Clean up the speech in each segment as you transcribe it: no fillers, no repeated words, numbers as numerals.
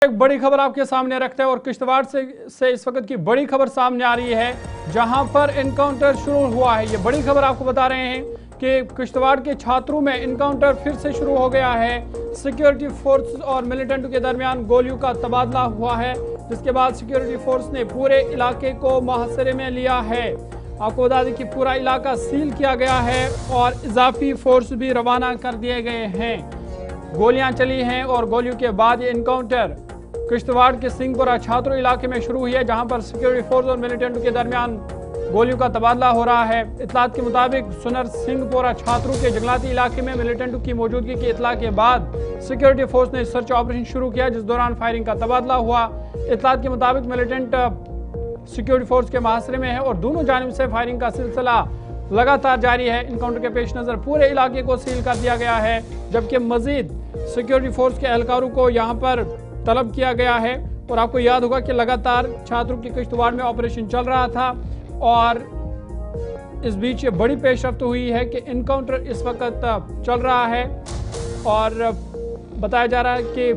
एक बड़ी खबर आपके सामने रखते हैं और किश्तवाड़ से इस वक्त की बड़ी खबर सामने आ रही है जहां पर एनकाउंटर शुरू हुआ है। ये बड़ी खबर आपको बता रहे हैं कि किश्तवाड़ के छात्रों में एनकाउंटर फिर से शुरू हो गया है। सिक्योरिटी फोर्स और मिलिटेंट के दरमियान गोलियों का तबादला हुआ है, जिसके बाद सिक्योरिटी फोर्स ने पूरे इलाके को मुहसरे में लिया है। आपको बता दें कि पूरा इलाका सील किया गया है और इजाफी फोर्स भी रवाना कर दिए गए हैं। गोलियां चली हैं और गोलियों के बाद ये एनकाउंटर किश्तवाड़ के सिंहपुरा छात्रों इलाके में शुरू हुई है, जहां पर सिक्योरिटी फोर्स और मिलिटेंट के दरमियान गोलियों का तबादला हो रहा है। इतलात के मुताबिक सुनर सिंहपुरा छात्रों के जंगलाती इलाके में मिलिटेंट की मौजूदगी की इतला के बाद सिक्योरिटी फोर्स ने सर्च ऑपरेशन शुरू किया, जिस दौरान फायरिंग का तबादला हुआ। इतलात के मुताबिक मिलिटेंट सिक्योरिटी फोर्स के मुहासरे में है और दोनों जानिब से फायरिंग का सिलसिला लगातार जारी है। इनकाउंटर के पेश नजर पूरे इलाके को सील कर दिया गया है, जबकि मजीद सिक्योरिटी फोर्स के एहलकारों को यहाँ पर तलब किया गया है। और आपको याद होगा कि लगातार छात्रों की किश्तवाड़ में ऑपरेशन चल रहा था और इस बीच ये बड़ी पेशरफ्त हुई है कि इनकाउंटर इस वक्त चल रहा है और बताया जा रहा है कि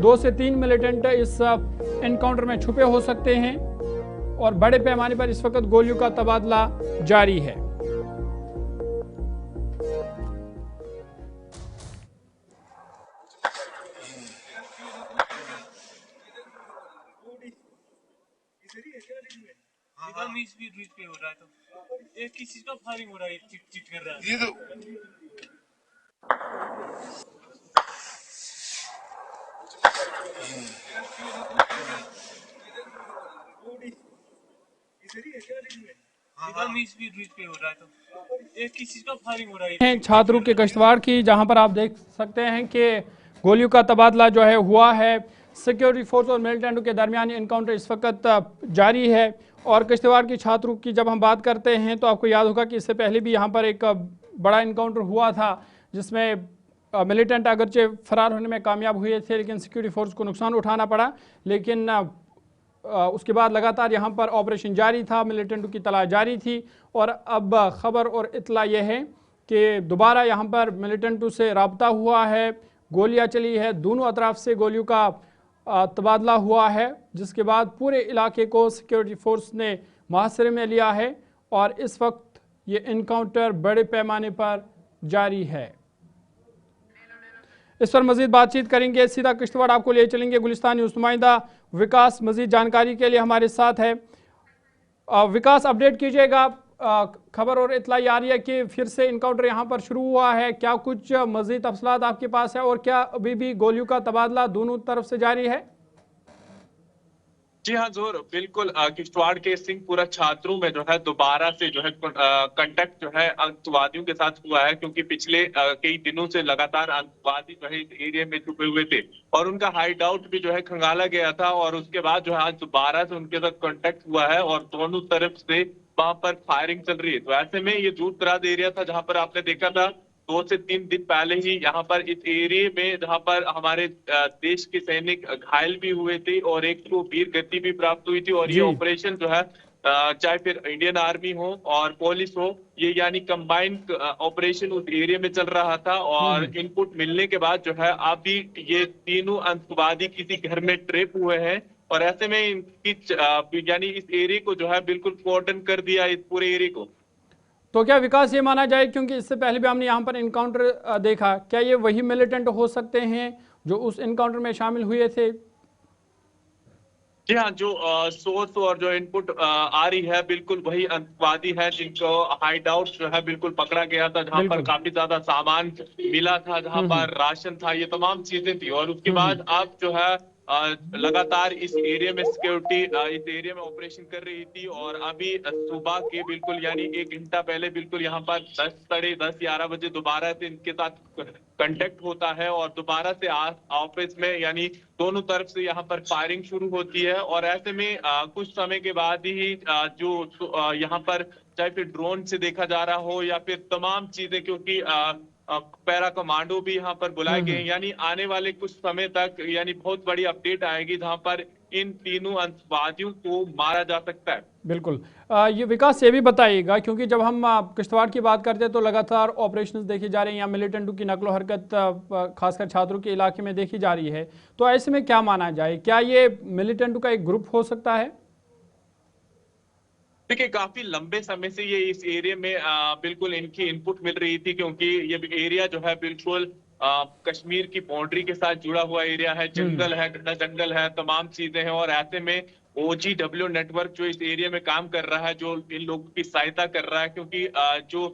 2 से 3 मिलिटेंट इस एनकाउंटर में छुपे हो सकते हैं और बड़े पैमाने पर इस वक्त गोलियों का तबादला जारी है। बीच पे हो रहा है तो एक किस चीज का फायरिंग हो रहा है, चिट चिट कर रहा है। ये तो बीच पे हो रहा है तो एक किस चीज का फायरिंग हो रहा है। छात्रों के किश्तवाड़ की, जहां पर आप देख सकते हैं कि गोलियों का तबादला जो है हुआ है। सिक्योरिटी फोर्स और मिलिटेंट के दरमियान एनकाउंटर इस वक्त जारी है। और किश्तवाड़ की छात्रों की जब हम बात करते हैं तो आपको याद होगा कि इससे पहले भी यहाँ पर एक बड़ा एनकाउंटर हुआ था, जिसमें मिलिटेंट अगरचे फरार होने में कामयाब हुए थे, लेकिन सिक्योरिटी फोर्स को नुकसान उठाना पड़ा। लेकिन उसके बाद लगातार यहाँ पर ऑपरेशन जारी था, मिलिटेंट की तलाश जारी थी और अब खबर और इतला यह है कि दोबारा यहाँ पर मिलिटेंटों से रब्ता हुआ है, गोलियाँ चली है, दोनों अतराफ से गोलियों का तबादला हुआ है, जिसके बाद पूरे इलाके को सिक्योरिटी फोर्स ने मुहसरे में लिया है और इस वक्त ये इनकाउंटर बड़े पैमाने पर जारी है। इस पर मजीद बातचीत करेंगे, सीधा किश्तवाड़ आपको ले चलेंगे। गुलिस्तान न्यूज़ नुमाइंदा विकास मजीद जानकारी के लिए हमारे साथ है। विकास, अपडेट कीजिएगा। खबर और इतला आ रही है कि फिर से इनकाउंटर यहाँ पर शुरू हुआ है, क्या कुछ मजीद तफसीलात आपके पास है और क्या अभी भी गोलियों का तबादला दोनों तरफ से जारी है? जी हाँ जोर, बिल्कुल। किश्तवाड़ के सिंहपुरा छात्रों में जो है दोबारा से जो है कांटेक्ट जो है आतंकवादियों के साथ हुआ है, क्योंकि पिछले कई दिनों से लगातार आतंकवादी जो है इस एरिया में छुपे हुए थे और उनका हाइड आउट भी जो है खंगाला गया था और उसके बाद जो है आज दोबारा से उनके साथ कांटेक्ट हुआ है और दोनों तरफ से वहां पर फायरिंग चल रही है। तो ऐसे में ये दूर दराज एरिया था जहां पर आपने देखा था 2 से 3 दिन पहले ही यहाँ पर इस एरिया में जहाँ पर हमारे देश के सैनिक घायल भी हुए थे और एक को वीर गति भी प्राप्त हुई थी। और ये ऑपरेशन जो है चाहे फिर इंडियन आर्मी हो और पुलिस हो, ये यानी कंबाइंड ऑपरेशन उस एरिया में चल रहा था। और इनपुट मिलने के बाद जो है अभी ये तीनों आतंकवादी किसी घर में ट्रैप हुए हैं और ऐसे में इनकी यानी इस एरिया को जो है बिल्कुल कॉर्डन कर दिया, इस पूरे एरिया को। तो क्या विकास ये माना जाए, क्योंकि इससे पहले भी हमने यहाँ पर इनकाउंटर देखा, क्या ये वही मिलिटेंट हो सकते हैं जो उस इनकाउंटर में शामिल हुए थे? जी हाँ, जो सोर्स और जो इनपुट आ रही है बिल्कुल वही आतंकवादी है जिनको हाइड आउट जो है बिल्कुल पकड़ा गया था, जहाँ पर काफी ज्यादा सामान मिला था, जहाँ पर राशन था, ये तमाम चीजें थी। और उसके बाद अब जो है लगातार इस एरिया में सिक्योरिटी इस एरिया में ऑपरेशन कर रही थी और अभी सुबह के बिल्कुल यानी 1 घंटा पहले बिल्कुल यहाँ पर 10, साढ़े 10, 11 बजे दोबारा से इनके साथ कांटेक्ट होता है और दोबारा से ऑफिस में यानी दोनों तरफ से यहाँ पर फायरिंग शुरू होती है। और ऐसे में कुछ समय के बाद ही जो यहाँ पर चाहे फिर ड्रोन से देखा जा रहा हो या फिर तमाम चीजें, क्योंकि पैरा कमांडो भी यहाँ पर बुलाए गए हैं, यानी आने वाले कुछ समय तक यानी बहुत बड़ी अपडेट आएगी जहाँ पर इन तीनों आतंकवादियों को मारा जा सकता है। बिल्कुल। ये विकास ये भी बताइएगा, क्योंकि जब हम किश्तवाड़ की बात करते हैं तो लगातार ऑपरेशंस देखी जा रही हैं, यहाँ मिलिटेंटों की नकलो हरकत खासकर छात्रों के इलाके में देखी जा रही है। तो ऐसे में क्या माना जाए, क्या ये मिलिटेंटों का एक ग्रुप हो सकता है? देखिए, काफी लंबे समय से ये इस एरिया में बिल्कुल इनकी इनपुट मिल रही थी, क्योंकि ये एरिया जो है बिल्कुल कश्मीर की बाउंड्री के साथ जुड़ा हुआ एरिया है, जंगल है, घना जंगल है, तमाम चीजें हैं। और ऐसे में OGW नेटवर्क जो इस एरिया में काम कर रहा है, जो इन लोगों की सहायता कर रहा है, क्योंकि जो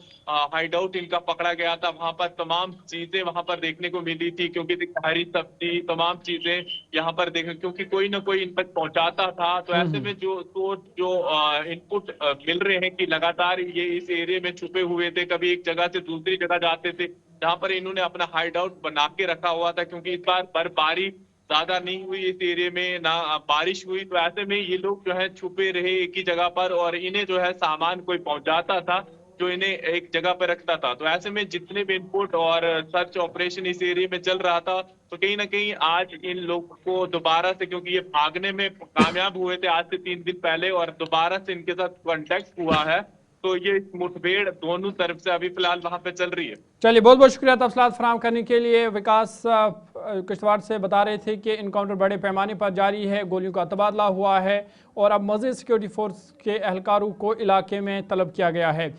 हाइड आउट इनका पकड़ा गया था वहां पर तमाम चीजें वहां पर देखने को मिली थी, क्योंकि हरी सब्जी तमाम चीजें यहाँ पर देखे, क्योंकि कोई ना कोई इन पर पहुंचाता था। तो ऐसे में जो इनपुट मिल रहे हैं कि लगातार ये इस एरिया में छुपे हुए थे, कभी एक जगह से दूसरी जगह जाते थे, जहां पर इन्होंने अपना हाइड आउट बना के रखा हुआ था, क्योंकि इस बार बर्फबारी ज्यादा नहीं हुई इस एरिया में, ना बारिश हुई। तो ऐसे में ये लोग जो है छुपे रहे एक ही जगह पर, और इन्हें जो है सामान कोई पहुंचाता था जो इन्हें एक जगह पर रखता था। तो ऐसे में जितने भी इनपुट और सर्च ऑपरेशन इस एरिया में चल रहा था, तो कहीं ना कहीं आज इन लोगों को दोबारा से, क्योंकि ये भागने में कामयाब हुए थे आज से 3 दिन पहले, और दोबारा से इनके साथ कांटेक्ट हुआ है, तो ये मुठभेड़ दोनों तरफ से अभी फिलहाल वहां पे चल रही है। चलिए, बहुत बहुत शुक्रिया तफसीलात फराहम करने के लिए। विकास किश्तवाड़ से बता रहे थे कि इनकाउंटर बड़े पैमाने पर जारी है, गोलियों का तबादला हुआ है और अब मज़ीद सिक्योरिटी फोर्स के एहलकारों को इलाके में तलब किया गया है।